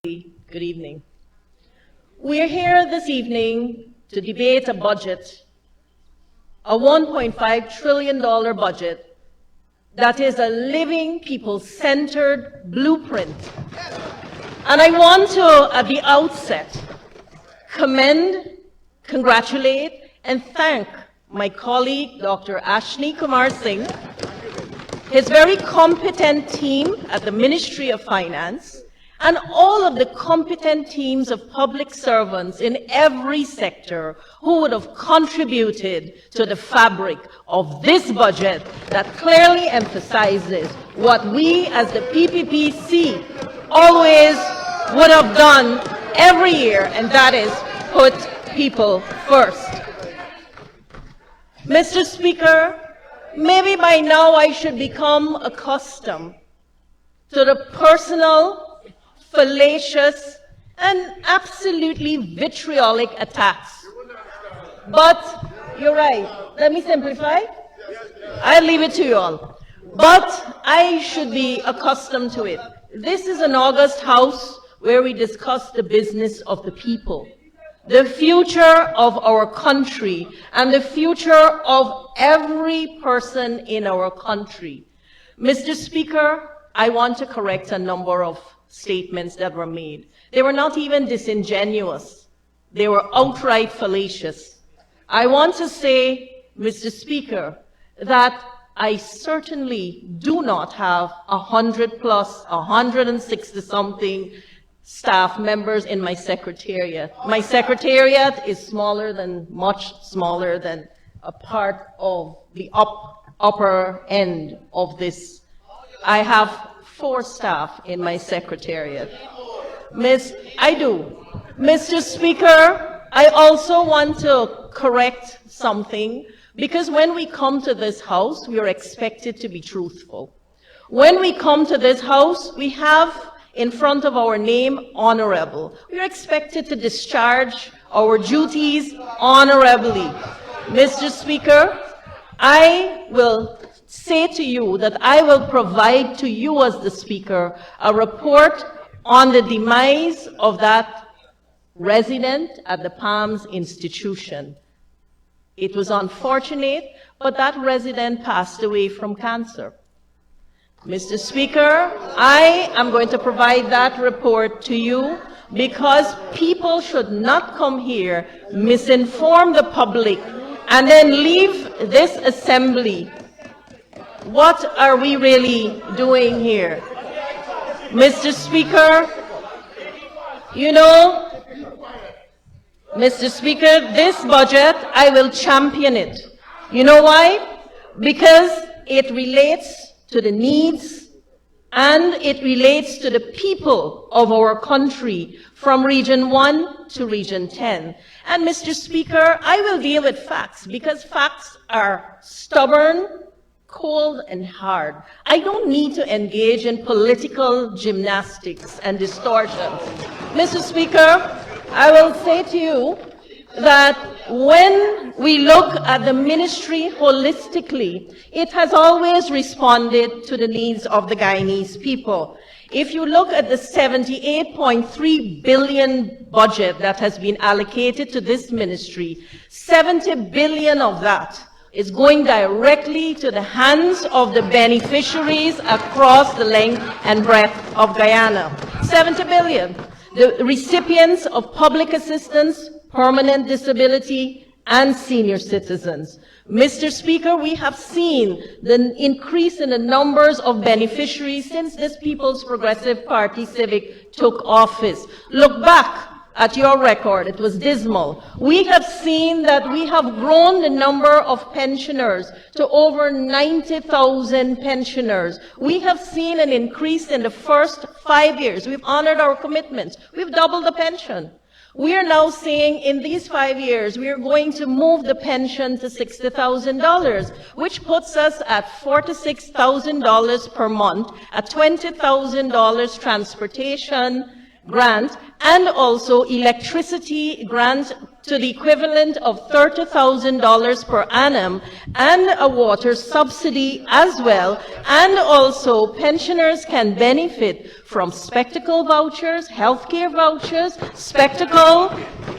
Good evening. We're here this evening to debate a budget, a $1.5 trillion budget that is a living, people-centered blueprint. And I want to, at the outset, commend, congratulate, and thank my colleague, Dr. Ashley Kumar Singh, his very competent team at the Ministry of Finance, and all of the competent teams of public servants in every sector who would have contributed to the fabric of this budget that clearly emphasizes what we as the PPPC always would have done every year, and that is put people first. Mr. Speaker, maybe by now I should become accustomed to the personal, fallacious, and absolutely vitriolic attacks. But you're right. Let me simplify. I'll leave it to you all. But I should be accustomed to it. This is an august house where we discuss the business of the people, the future of our country, and the future of every person in our country. Mr. Speaker, I want to correct a number of statements that were made. They were not even disingenuous. They were outright fallacious. I want to say, Mr. Speaker, that I certainly do not have 100 plus, 160-something staff members in my secretariat. My secretariat is much smaller than a part of the upper end of this. I have 4 staff in my secretariat. I do. Mr. Speaker, I also want to correct something, because when we come to this house, we are expected to be truthful. When we come to this house, we have in front of our name, honorable. We are expected to discharge our duties honorably. Mr. Speaker, I will say to you that I will provide to you as the Speaker a report on the demise of that resident at the Palms Institution. It was unfortunate, but that resident passed away from cancer. Mr. Speaker, I am going to provide that report to you because people should not come here, misinform the public, and then leave this assembly. What are we really doing here? Mr. Speaker, you know, Mr. Speaker, this budget, I will champion it. You know why? Because it relates to the needs and it relates to the people of our country from Region 1 to Region 10. And Mr. Speaker, I will deal with facts because facts are stubborn, cold, and hard. I don't need to engage in political gymnastics and distortions. Mr. Speaker, I will say to you that when we look at the ministry holistically, it has always responded to the needs of the Guyanese people. If you look at the $78.3 billion budget that has been allocated to this ministry, $70 billion of that is going directly to the hands of the beneficiaries across the length and breadth of Guyana. $70 billion. The recipients of public assistance, permanent disability, and senior citizens. Mr. Speaker, we have seen the increase in the numbers of beneficiaries since this People's Progressive Party Civic took office. Look back at your record, it was dismal. We have seen that we have grown the number of pensioners to over 90,000 pensioners. We have seen an increase in the first 5 years. We've honored our commitments. We've doubled the pension. We are now saying in these 5 years, we are going to move the pension to $60,000, which puts us at $46,000 per month, a $20,000 transportation grant, and also electricity grant to the equivalent of $30,000 per annum and a water subsidy as well. And also pensioners can benefit from spectacle vouchers, healthcare vouchers, spectacle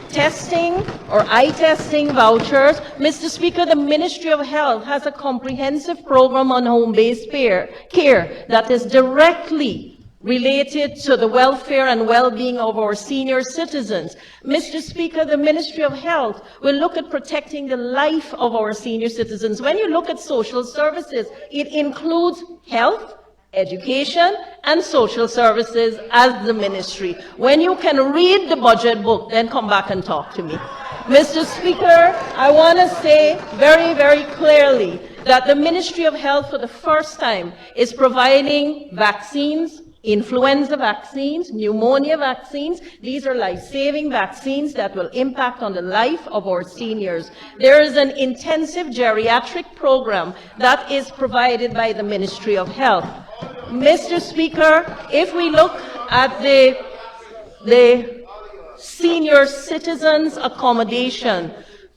testing or eye testing vouchers. Mr. Speaker, the Ministry of Health has a comprehensive program on home-based care that is directly related to the welfare and well-being of our senior citizens. Mr. Speaker, the Ministry of Health will look at protecting the life of our senior citizens. When you look at social services, it includes health, education, and social services as the ministry. When you can read the budget book, then come back and talk to me. Mr. Speaker, I want to say very, very clearly that the Ministry of Health for the first time is providing vaccines, influenza vaccines, pneumonia vaccines. These are life-saving vaccines that will impact on the life of our seniors. There is an intensive geriatric program that is provided by the Ministry of Health. Mr. Speaker, if we look at the senior citizens accommodation,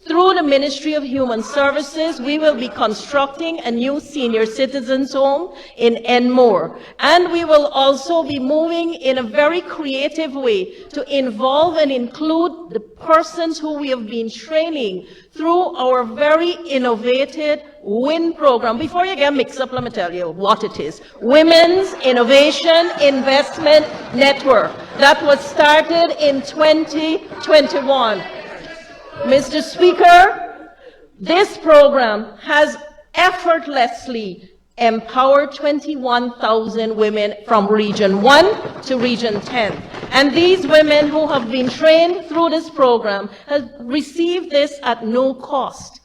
through the Ministry of Human Services, we will be constructing a new senior citizens home in Enmore. And we will also be moving in a very creative way to involve and include the persons who we have been training through our very innovative WIN program. Before you get mixed up, let me tell you what it is. Women's Innovation Investment Network. That was started in 2021. Mr. Speaker, this program has effortlessly empowered 21,000 women from Region 1 to Region 10. And these women who have been trained through this program have received this at no cost.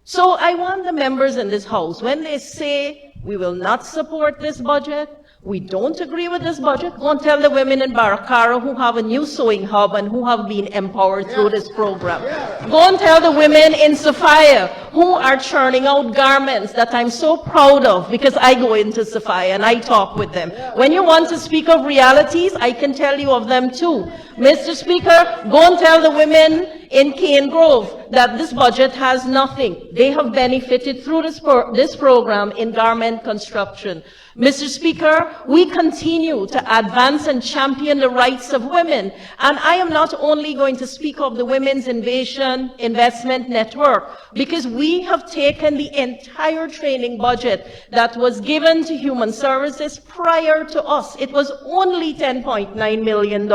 So I want the members in this House, when they say we will not support this budget, we don't agree with this budget, go and tell the women in Baracara who have a new sewing hub and who have been empowered through this program. Go and tell the women in Sophia who are churning out garments that I'm so proud of, because I go into Sophia and I talk with them. When you want to speak of realities, I can tell you of them too. Mr. Speaker, go and tell the women in Cane Grove that this budget has nothing. They have benefited through this program in garment construction. Mr. Speaker, we continue to advance and champion the rights of women. And I am not only going to speak of the Women's Innovation Investment Network, because we have taken the entire training budget that was given to Human Services prior to us. It was only $10.9 million.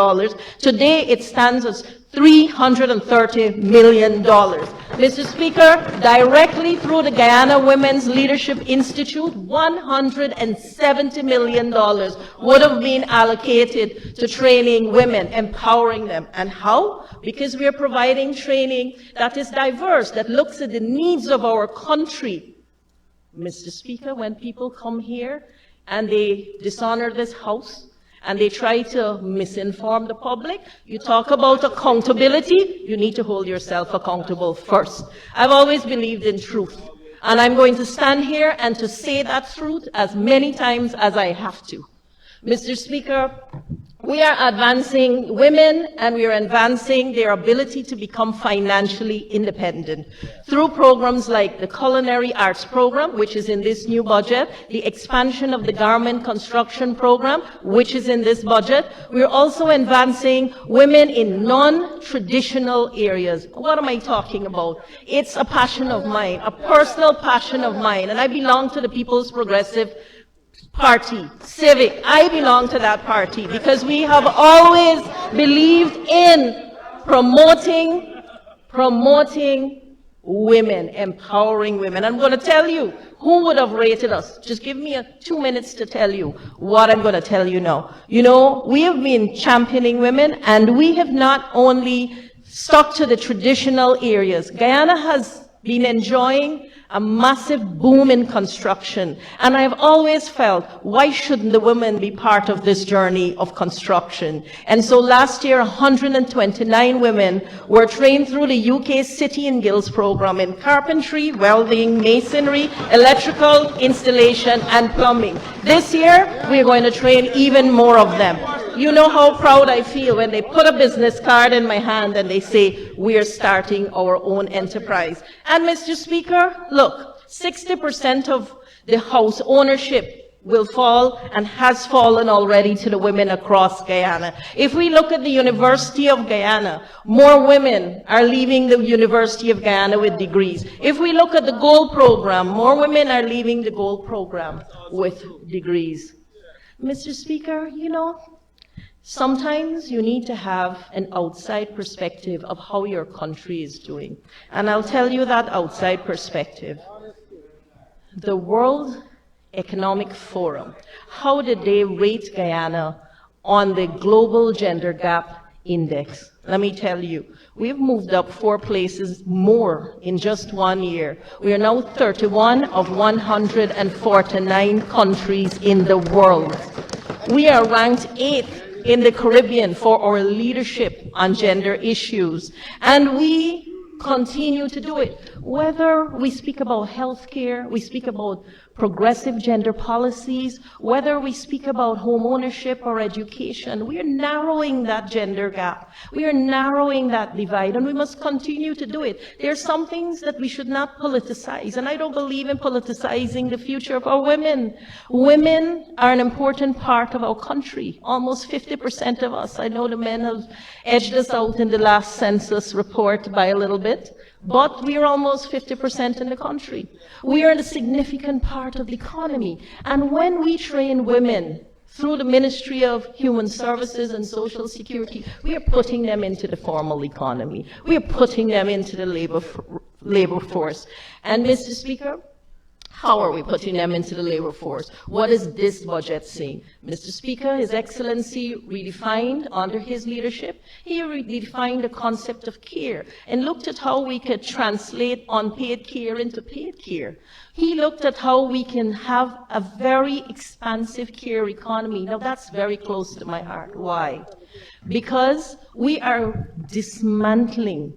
Today it stands as $330 million. Mr. Speaker, directly through the Guyana Women's Leadership Institute, $170 million would have been allocated to training women, empowering them. And how? Because we are providing training that is diverse, that looks at the needs of our country. Mr. Speaker, when people come here and they dishonor this House, and they try to misinform the public, you talk about accountability, you need to hold yourself accountable first. I've always believed in truth, and I'm going to stand here and to say that truth as many times as I have to. Mr. Speaker, we are advancing women and we are advancing their ability to become financially independent through programs like the Culinary Arts Program, which is in this new budget, the expansion of the Garment Construction Program, which is in this budget. We are also advancing women in non-traditional areas. What am I talking about? It's a passion of mine, a personal passion of mine, and I belong to the People's Progressive Party, Civic. I belong to that party because we have always believed in promoting women, empowering women. I'm going to tell you who would have rated us. Just give me 2 minutes to tell you what I'm going to tell you now. You know, we have been championing women, and we have not only stuck to the traditional areas. Guyana has been enjoying a massive boom in construction. And I've always felt, why shouldn't the women be part of this journey of construction? And so last year, 129 women were trained through the UK City and Guilds program in carpentry, welding, masonry, electrical, installation, and plumbing. This year, we're going to train even more of them. You know how proud I feel when they put a business card in my hand and they say, we're starting our own enterprise. And Mr. Speaker, look, 60% of the house ownership will fall and has fallen already to the women across Guyana. If we look at the University of Guyana, more women are leaving the University of Guyana with degrees. If we look at the Gold Program, more women are leaving the Gold Program with degrees. Mr. Speaker, you know, sometimes you need to have an outside perspective of how your country is doing. And I'll tell you that outside perspective. The World Economic Forum, how did they rate Guyana on the Global Gender Gap Index? Let me tell you, we've moved up 4 places more in just 1 year. We are now 31 of 149 countries in the world. We are ranked 8th in the Caribbean for our leadership on gender issues, and we continue to do it. Whether we speak about healthcare, we speak about progressive gender policies, whether we speak about home ownership or education, we are narrowing that gender gap. We are narrowing that divide, and we must continue to do it. There are some things that we should not politicize, and I don't believe in politicizing the future of our women. Women are an important part of our country. Almost 50% of us. I know the men have edged us out in the last census report by a little bit, but we are almost 50% in the country. We are a significant part of the economy. And when we train women through the Ministry of Human Services and Social Security, we are putting them into the formal economy. We are putting them into the labor force. And Mr. Speaker, how are we putting them into the labor force? What is this budget saying? Mr. Speaker, His Excellency redefined under his leadership, he redefined the concept of care and looked at how we could translate unpaid care into paid care. He looked at how we can have a very expansive care economy. Now that's very close to my heart. Why? Because we are dismantling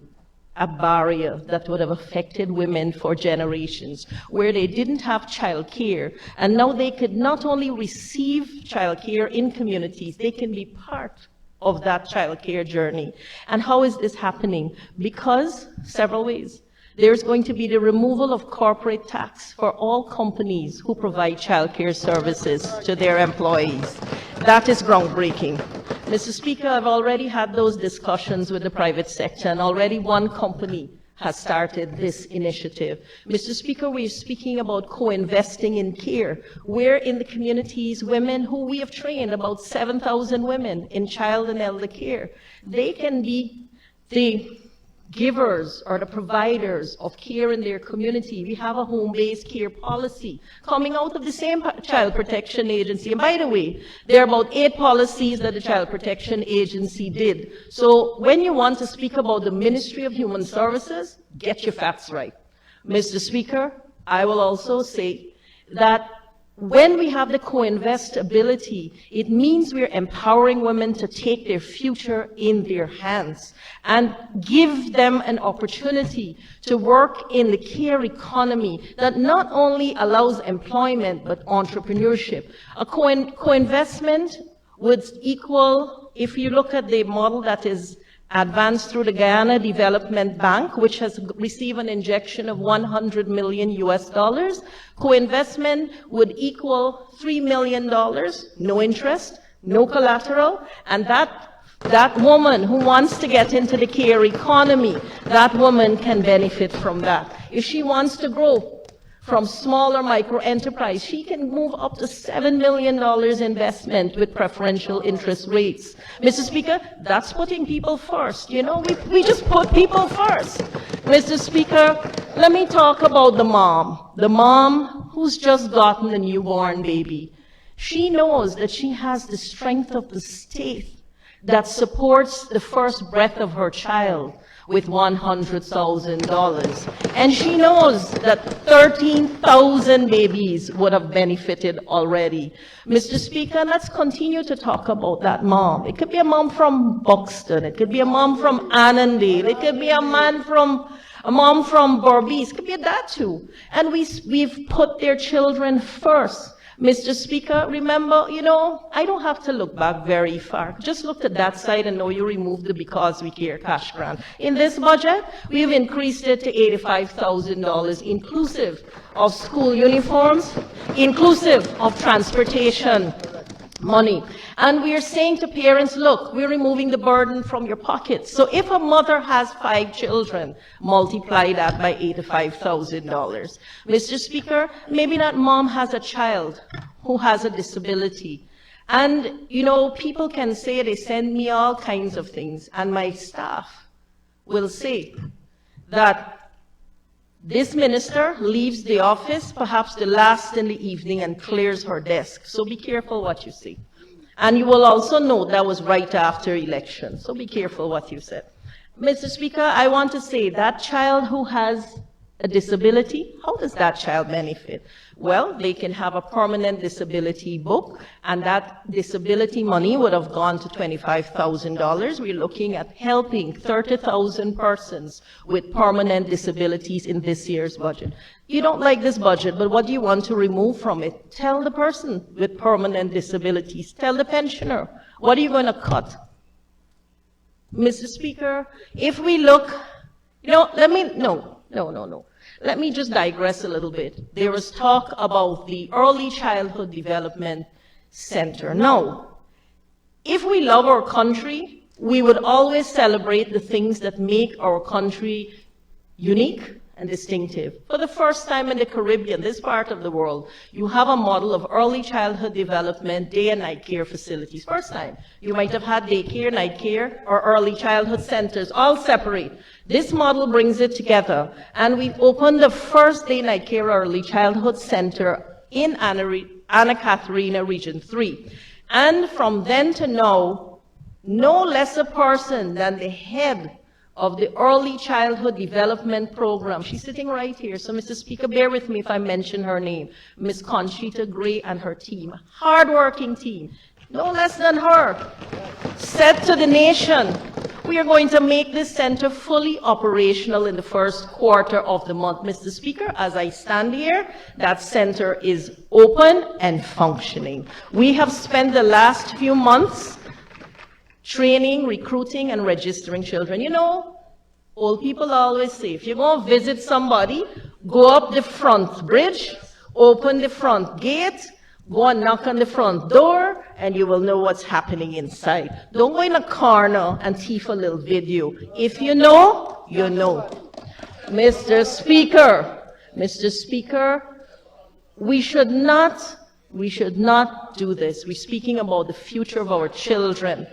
a barrier that would have affected women for generations, where they didn't have child care, and now they could not only receive child care in communities, they can be part of that child care journey. And how is this happening? Because several ways. There's going to be the removal of corporate tax for all companies who provide child care services to their employees. That is groundbreaking. Mr. Speaker, I've already had those discussions with the private sector, and already one company has started this initiative. Mr. Speaker, we're speaking about co-investing in care, where in the communities, women who we have trained, about 7,000 women in child and elder care, they can be the givers or the providers of care in their community. We have a home-based care policy coming out of the same Child Protection Agency. And by the way, there are about 8 policies that the Child Protection Agency did. So when you want to speak about the Ministry of Human Services, get your facts right. Mr. Speaker, I will also say that when we have the co-invest ability, it means we're empowering women to take their future in their hands and give them an opportunity to work in the care economy that not only allows employment but entrepreneurship. A co-investment would equal, if you look at the model that is advanced through the Guyana Development Bank, which has received an injection of $100 million US. Co-investment would equal $3 million, no interest, no collateral, and that woman who wants to get into the care economy, that woman can benefit from that. If she wants to grow from small or micro enterprise, she can move up to $7 million investment with preferential interest rates. Mr. Speaker, that's putting people first. You know, we just put people first. Mr. Speaker, let me talk about the mom who's just gotten a newborn baby. She knows that she has the strength of the state that supports the first breath of her child with $100,000. And she knows that 13,000 babies would have benefited already. Mr. Speaker, let's continue to talk about that mom. It could be a mom from Buxton. It could be a mom from Annandale. It could be a mom from Berbice. It could be a dad too. And we've put their children first. Mr. Speaker, remember, I don't have to look back very far. Just look at that side and know you removed the Because We Care cash grant. In this budget, we've increased it to $85,000, inclusive of school uniforms, inclusive of transportation money. And we are saying to parents, look, we're removing the burden from your pockets. So if a mother has 5 children, multiply that by $85,000. Mr. Speaker, maybe that mom has a child who has a disability. And, people can say they send me all kinds of things, and my staff will say that this minister leaves the office perhaps the last in the evening and clears her desk. So be careful what you say. And you will also note that was right after election. So be careful what you said. Mr. Speaker, I want to say that child who has a disability, how does that child benefit? Well, they can have a permanent disability book, and that disability money would have gone to $25,000. We're looking at helping 30,000 persons with permanent disabilities in this year's budget. You don't like this budget, but what do you want to remove from it? Tell the person with permanent disabilities. Tell the pensioner. What are you going to cut? Mr. Speaker, if we look, let me just digress a little bit. There was talk about the Early Childhood Development Center. Now, if we love our country, we would always celebrate the things that make our country unique and distinctive. For the first time in the Caribbean, this part of the world, you have a model of early childhood development, day and night care facilities. First time. You might have had daycare, night care, or early childhood centers, all separate. This model brings it together, and we opened the first day-night care early childhood center in Anna Catherina Region 3. And from then to now, no less a person than the head of the Early Childhood Development Program. She's sitting right here, so Mr. Speaker, bear with me if I mention her name. Ms. Conchita Gray and her team, hardworking team, no less than her, said to the nation, we are going to make this center fully operational in the first quarter of the month. Mr. Speaker, as I stand here, that center is open and functioning. We have spent the last few months training, recruiting, and registering children. Old people always say, if you're going to visit somebody, go up the front bridge, open the front gate, go and knock on the front door, and you will know what's happening inside. Don't go in a corner and thief a little video. If you know, you know. Mr. Speaker, we should not do this. We're speaking about the future of our children.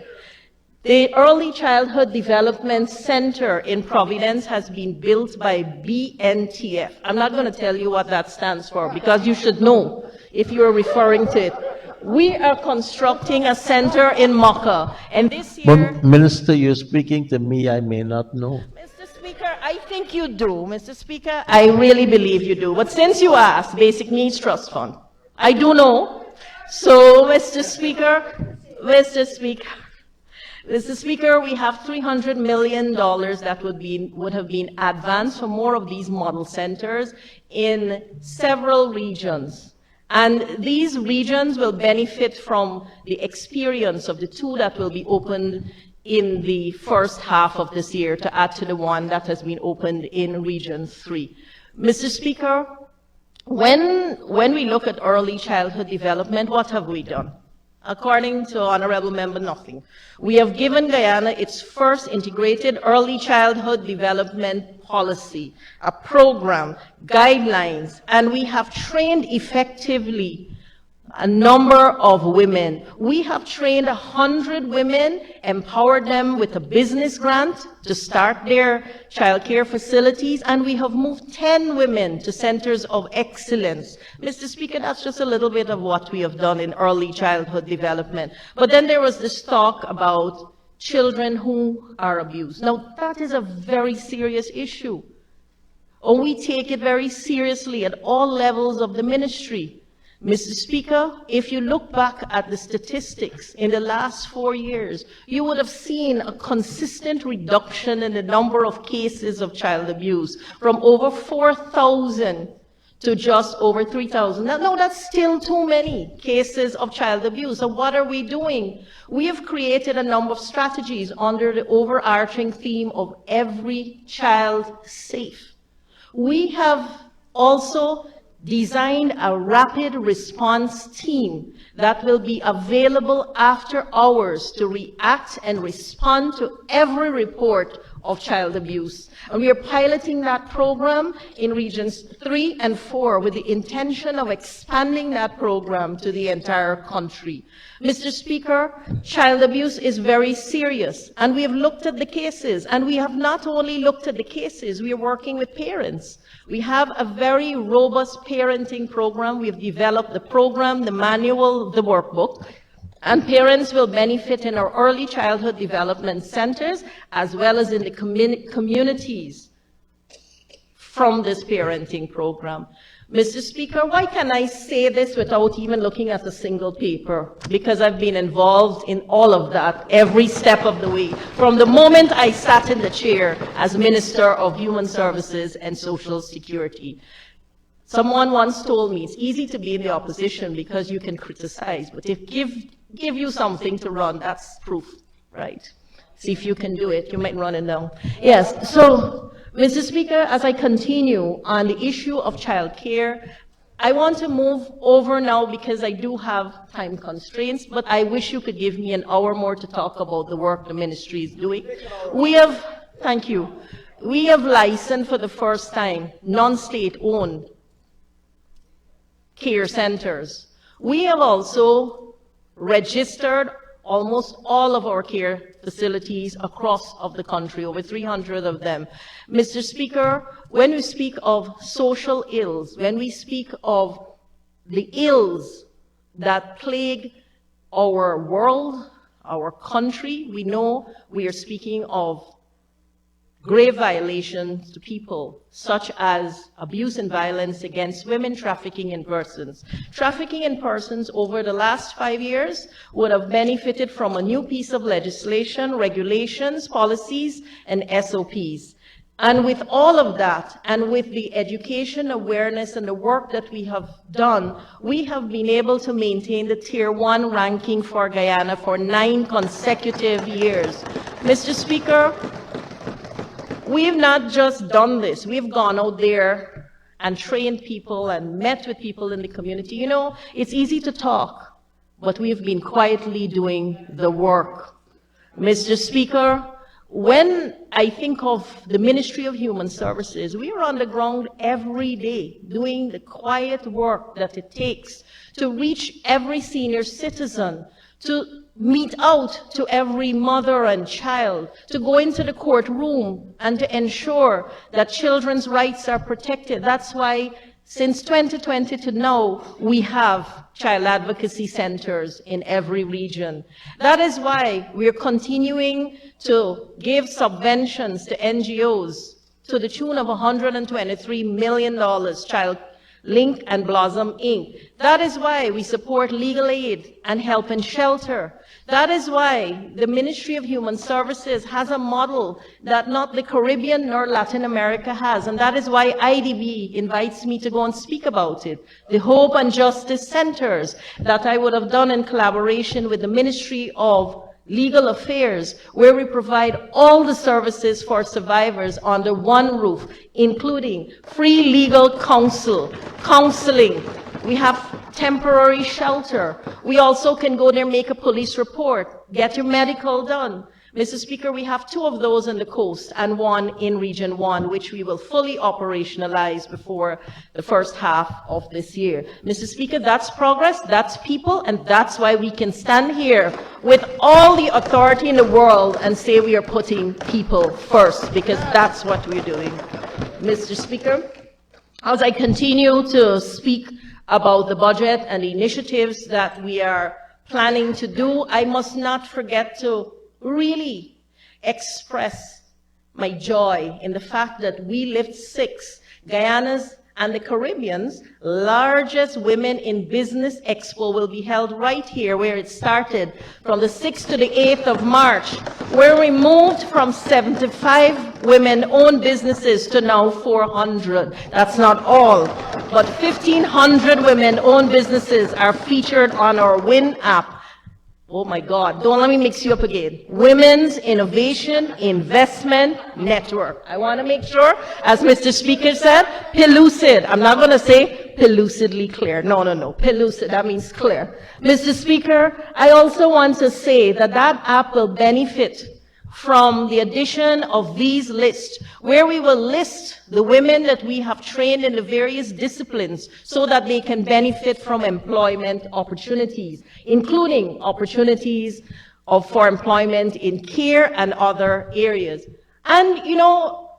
The Early Childhood Development Center in Providence has been built by BNTF. I'm not going to tell you what that stands for, because you should know if you're referring to it. We are constructing a center in Mocha, and this year... Minister, you're speaking to me, I may not know. Mr. Speaker, I think you do. Mr. Speaker, I really believe you do. But since you asked, Basic Needs Trust Fund, I do know. So, Mr. Speaker, we have $300 million that would have been advanced for more of these model centers in several regions. And these regions will benefit from the experience of the 2 that will be opened in the first half of this year to add to the 1 that has been opened in Region 3. Mr. Speaker, when we look at early childhood development, what have we done? According to Honorable Member, nothing. We have given Guyana its first integrated early childhood development policy, a program, guidelines, and we have trained effectively a number of women. We have trained 100 women, empowered them with a business grant to start their child care facilities, and we have moved 10 women to centers of excellence. Mr. Speaker, that's just a little bit of what we have done in early childhood development. But then there was this talk about children who are abused. Now, that is a very serious issue. We take it very seriously at all levels of the ministry. Mr. Speaker, if you look back at the statistics in the last 4 years, you would have seen a consistent reduction in the number of cases of child abuse from over 4,000 to just over 3,000. No, that's still too many cases of child abuse. So what are we doing? We have created a number of strategies under the overarching theme of every child safe. We have also designed a rapid response team that will be available after hours to react and respond to every report of child abuse. And we are piloting that program in regions 3 and 4 with the intention of expanding that program to the entire country. Mr. Speaker, child abuse is very serious, and we have looked at the cases, and we have not only looked at the cases, we are working with parents. We have a very robust parenting program. We have developed the program, the manual, the workbook, and parents will benefit in our early childhood development centers as well as in the communities from this parenting program. Mr. Speaker, why can I say this without even looking at a single paper? Because I've been involved in all of that every step of the way, from the moment I sat in the chair as Minister of Human Services and Social Security. Someone once told me, it's easy to be in the opposition because you can criticize, but if give you something to run, that's proof, right? See if you can do it. You might run it down. Yes, so, Mr. Speaker, as I continue on the issue of child care, I want to move over now because I do have time constraints, but I wish you could give me an hour more to talk about the work the ministry is doing. Thank you. We have licensed for the first time non-state-owned care centers. We have also registered almost all of our care facilities across of the country, over 300 of them. Mr. Speaker, when we speak of social ills, when we speak of the ills that plague our world, our country, we know we are speaking of grave violations to people, such as abuse and violence against women, trafficking in persons. Trafficking in persons over the last 5 years would have benefited from a new piece of legislation, regulations, policies, and SOPs. And with all of that, and with the education, awareness, and the work that we have done, we have been able to maintain the Tier 1 ranking for Guyana for 9 consecutive years. Mr. Speaker, we have not just done this. We've gone out there and trained people and met with people in the community. You know, it's easy to talk, but we've been quietly doing the work. Mr. Speaker, when I think of the Ministry of Human Services, we are on the ground every day doing the quiet work that it takes to reach every senior citizen, to meet out to every mother and child, to go into the courtroom and to ensure that children's rights are protected. That's why since 2020 to now, we have child advocacy centers in every region. That is why we are continuing to give subventions to NGOs to the tune of $123 million, Child Link and Blossom Inc. That is why we support legal aid and help and shelter. That is why the Ministry of Human Services has a model that not the Caribbean nor Latin America has, and that is why IDB invites me to go and speak about it. The Hope and Justice Centers that I would have done in collaboration with the Ministry of Legal Affairs, where we provide all the services for survivors under one roof, including free legal counsel, counseling. We have temporary shelter. We also can go there, make a police report, get your medical done. Mr. Speaker, we have 2 of those on the coast and 1 in Region 1, which we will fully operationalize before the first half of this year. Mr. Speaker, that's progress, that's people, and that's why we can stand here with all the authority in the world and say we are putting people first, because that's what we're doing. Mr. Speaker, as I continue to speak about the budget and the initiatives that we are planning to do, I must not forget to really express my joy in the fact that we lift 6, Guyana's and the Caribbean's largest Women in Business Expo will be held right here where it started from the 6th to the 8th of March, where we moved from 75 women-owned businesses to now 400. That's not all, but 1,500 women-owned businesses are featured on our WIN app. Oh my God, don't let me mix you up again. Women's Innovation Investment Network. I want to make sure, as Mr. Speaker said, pellucid. I'm not going to say pellucidly clear. No. Pellucid, that means clear. Mr. Speaker, I also want to say that that app will benefit from the addition of these lists, where we will list the women that we have trained in the various disciplines so that they can benefit from employment opportunities, including opportunities for employment in care and other areas. And, you know,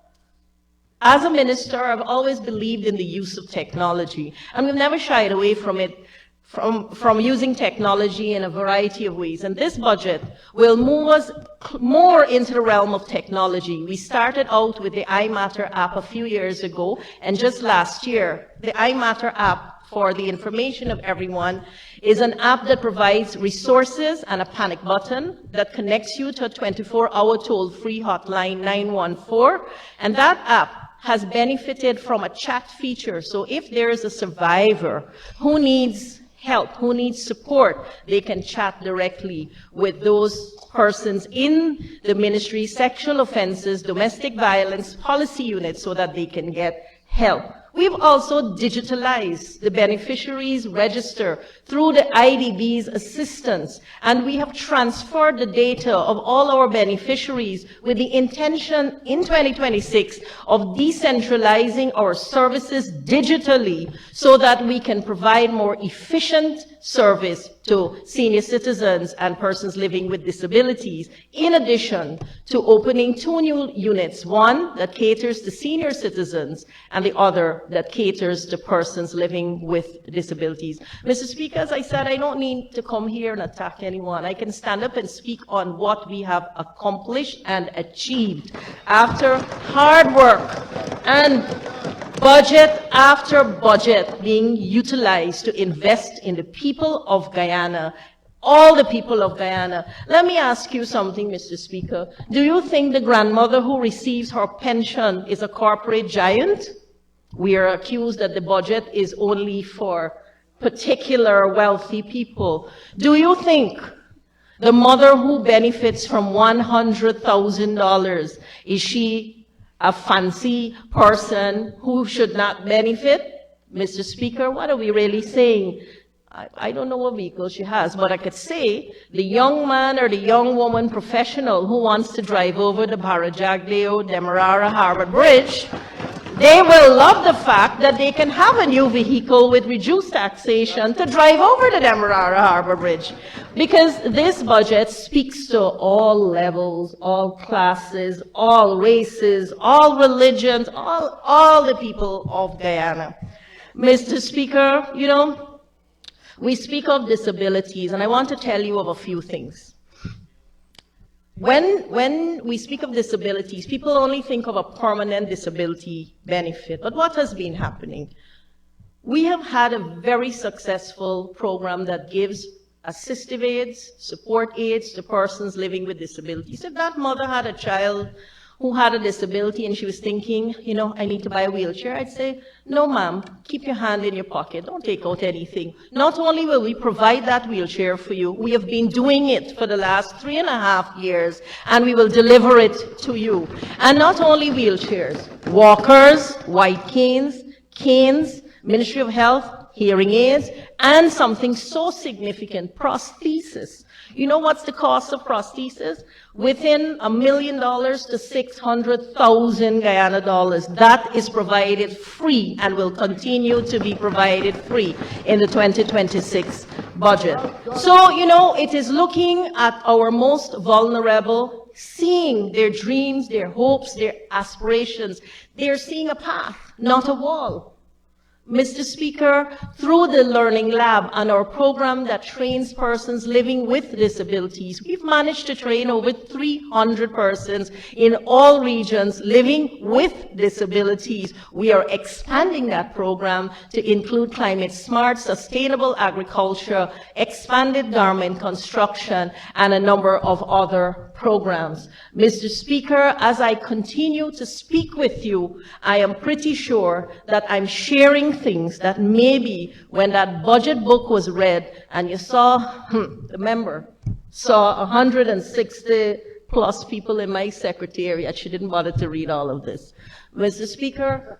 as a minister, I've always believed in the use of technology, and we've never shied away from it, from using technology in a variety of ways. And this budget will move us more into the realm of technology. We started out with the iMatter app a few years ago, and just last year, the iMatter app, for the information of everyone, is an app that provides resources and a panic button that connects you to a 24-hour toll-free hotline 914, and that app has benefited from a chat feature. So if there is a survivor who needs help, who needs support, they can chat directly with those persons in the ministry, sexual offenses, domestic violence policy unit, so that they can get help. We've also digitalized the beneficiaries register through the IDB's assistance, and we have transferred the data of all our beneficiaries with the intention in 2026 of decentralizing our services digitally so that we can provide more efficient service to senior citizens and persons living with disabilities, in addition to opening 2 new units, one that caters to senior citizens and the other that caters to persons living with disabilities. Mr. Speaker, as I said, I don't need to come here and attack anyone. I can stand up and speak on what we have accomplished and achieved after hard work and budget after budget being utilized to invest in the people of Guyana, all the people of Guyana. Let me ask you something, Mr. Speaker. Do you think the grandmother who receives her pension is a corporate giant? We are accused that the budget is only for particular wealthy people. Do you think the mother who benefits from $100,000, is she a fancy person who should not benefit? Mr. Speaker, what are we really saying? I don't know what vehicle she has, but I could say the young man or the young woman professional who wants to drive over the Barajagdeo-Demerara Harbor Bridge, they will love the fact that they can have a new vehicle with reduced taxation to drive over the Demerara Harbor Bridge. Because this budget speaks to all levels, all classes, all races, all religions, all the people of Guyana. Mr. Speaker, you know, we speak of disabilities, and I want to tell you of a few things. When we speak of disabilities, people only think of a permanent disability benefit. But what has been happening? We have had a very successful program that gives assistive aids, support aids to persons living with disabilities. If that mother had a child who had a disability and she was thinking, you know, I need to buy a wheelchair, I'd say, no ma'am, keep your hand in your pocket, don't take out anything. Not only will we provide that wheelchair for you, we have been doing it for the last 3.5 years, and we will deliver it to you. And not only wheelchairs, walkers, white canes, Ministry of Health, hearing aids, and something so significant, prosthesis. You know what's the cost of prosthesis? Within $1 million to 600,000 Guyana dollars. That is provided free and will continue to be provided free in the 2026 budget. So, you know, it is looking at our most vulnerable, seeing their dreams, their hopes, their aspirations. They're seeing a path, not a wall. Mr. Speaker, through the Learning Lab and our program that trains persons living with disabilities, we've managed to train over 300 persons in all regions living with disabilities. We are expanding that program to include climate smart, sustainable agriculture, expanded garment construction, and a number of other programs. Mr. Speaker, as I continue to speak with you, I am pretty sure that I'm sharing things that maybe when that budget book was read and you saw, the member saw 160 plus people in my secretariat, she didn't bother to read all of this. Mr. Speaker,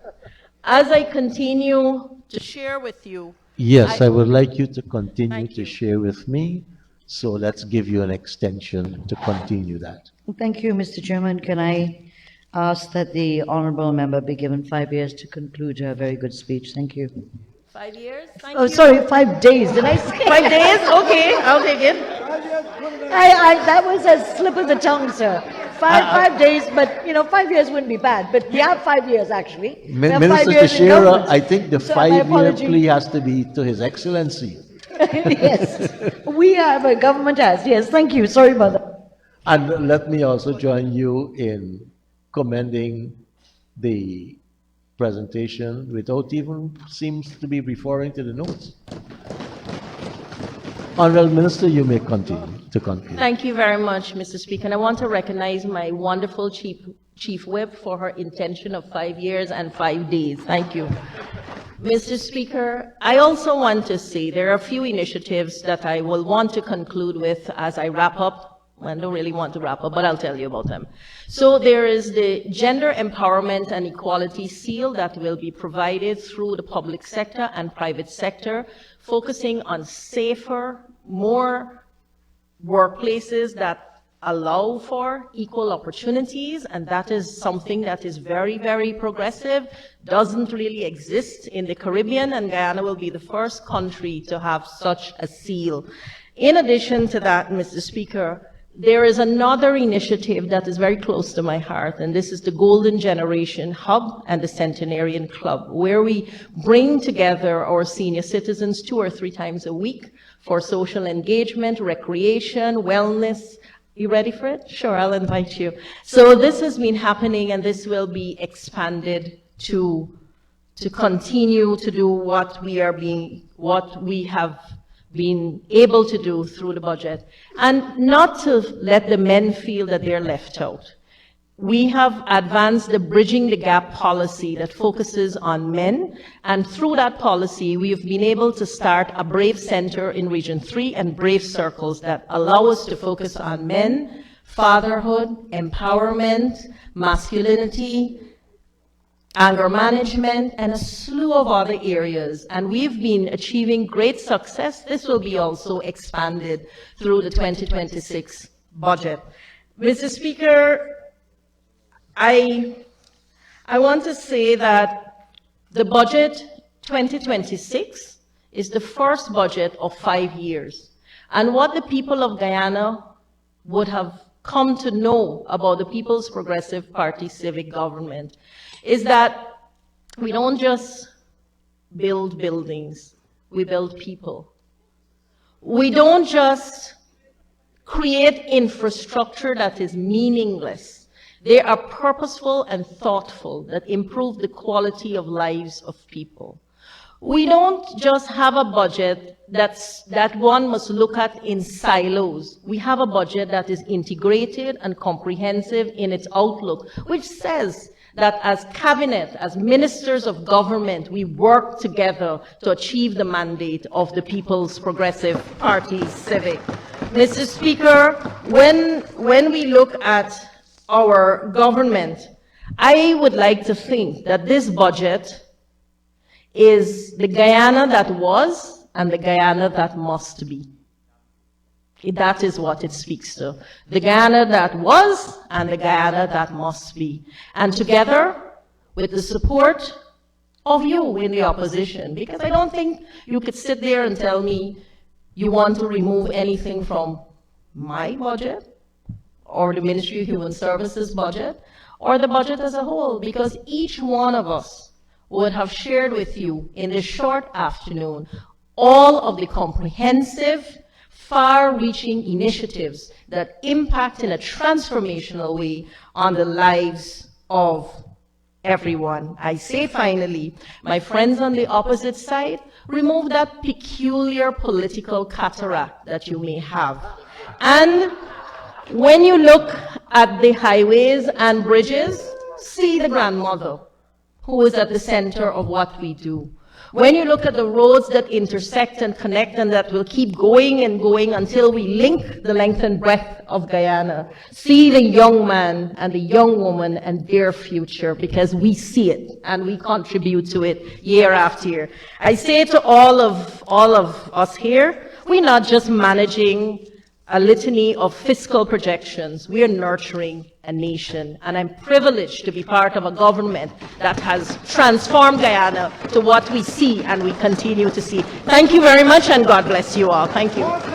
as I continue to share with you, Yes, I would like you to continue Thank to you. share with me, so let's give you an extension to continue that. Thank you, Mr. Chairman. Can I ask that the honourable member be given 5 years to conclude her very good speech? Thank you. 5 years? Thank Oh, you. sorry, 5 days. Did I say? 5 days? Okay, I'll take it. That was a slip of the tongue, sir. Five days, but, 5 years wouldn't be bad. But we have 5 years, actually. We have 5 Minister years in Teixeira, government. I think the So my 5-year apology. plea has to be to His Excellency. Yes, we have, a government has. Yes, thank you. Sorry about that. And let me also join you in commending the presentation without even seems to be referring to the notes. Honorable Minister, you may continue to conclude. Thank you very much, Mr. Speaker. And I want to recognize my wonderful Chief Whip for her intention of 5 years and 5 days. Thank you. Mr. Speaker, I also want to say there are a few initiatives that I will want to conclude with as I wrap up. I don't really want to wrap up, but I'll tell you about them. So there is the Gender Empowerment and Equality Seal that will be provided through the public sector and private sector, focusing on safer, more workplaces that allow for equal opportunities, and that is something that is very, very progressive, doesn't really exist in the Caribbean, and Guyana will be the first country to have such a seal. In addition to that, Mr. Speaker, there is another initiative that is very close to my heart, and this is the Golden Generation Hub and the Centenarian Club, where we bring together our senior citizens 2 or 3 times a week for social engagement, recreation, wellness. You ready for it? Sure, I'll invite you. So this has been happening, and this will be expanded to continue to do what we have been able to do through the budget, and not to let the men feel that they're left out. We have advanced the Bridging the Gap policy that focuses on men, and through that policy, we have been able to start a Brave Center in Region 3 and Brave Circles that allow us to focus on men, fatherhood, empowerment, masculinity, anger management, and a slew of other areas. And we've been achieving great success. This will be also expanded through the 2026 budget. Mr. Speaker, I want to say that the budget 2026 is the first budget of 5 years. And what the people of Guyana would have come to know about the People's Progressive Party civic government is that we don't just build buildings, we build people. We don't just create infrastructure that is meaningless. They are purposeful and thoughtful that improve the quality of lives of people. We don't just have a budget that one must look at in silos. We have a budget that is integrated and comprehensive in its outlook, which says that as cabinet, as ministers of government, we work together to achieve the mandate of the People's Progressive Party civic. Mr. Speaker, when we look at our government, I would like to think that this budget is the Guyana that was and the Guyana that must be. That is what it speaks to. The Guyana that was and the Guyana that must be. And together with the support of you in the opposition, because I don't think you could sit there and tell me you want to remove anything from my budget or the Ministry of Human Services budget or the budget as a whole, because each one of us would have shared with you in this short afternoon all of the comprehensive, far-reaching initiatives that impact in a transformational way on the lives of everyone. I say finally, my friends on the opposite side, remove that peculiar political cataract that you may have. And when you look at the highways and bridges, see the grandmother who is at the center of what we do. When you look at the roads that intersect and connect and that will keep going and going until we link the length and breadth of Guyana, see the young man and the young woman and their future, because we see it and we contribute to it year after year. I say to all of us here, we're not just managing a litany of fiscal projections. We are nurturing a nation, and I'm privileged to be part of a government that has transformed Guyana to what we see and we continue to see. Thank you very much, and God bless you all. Thank you.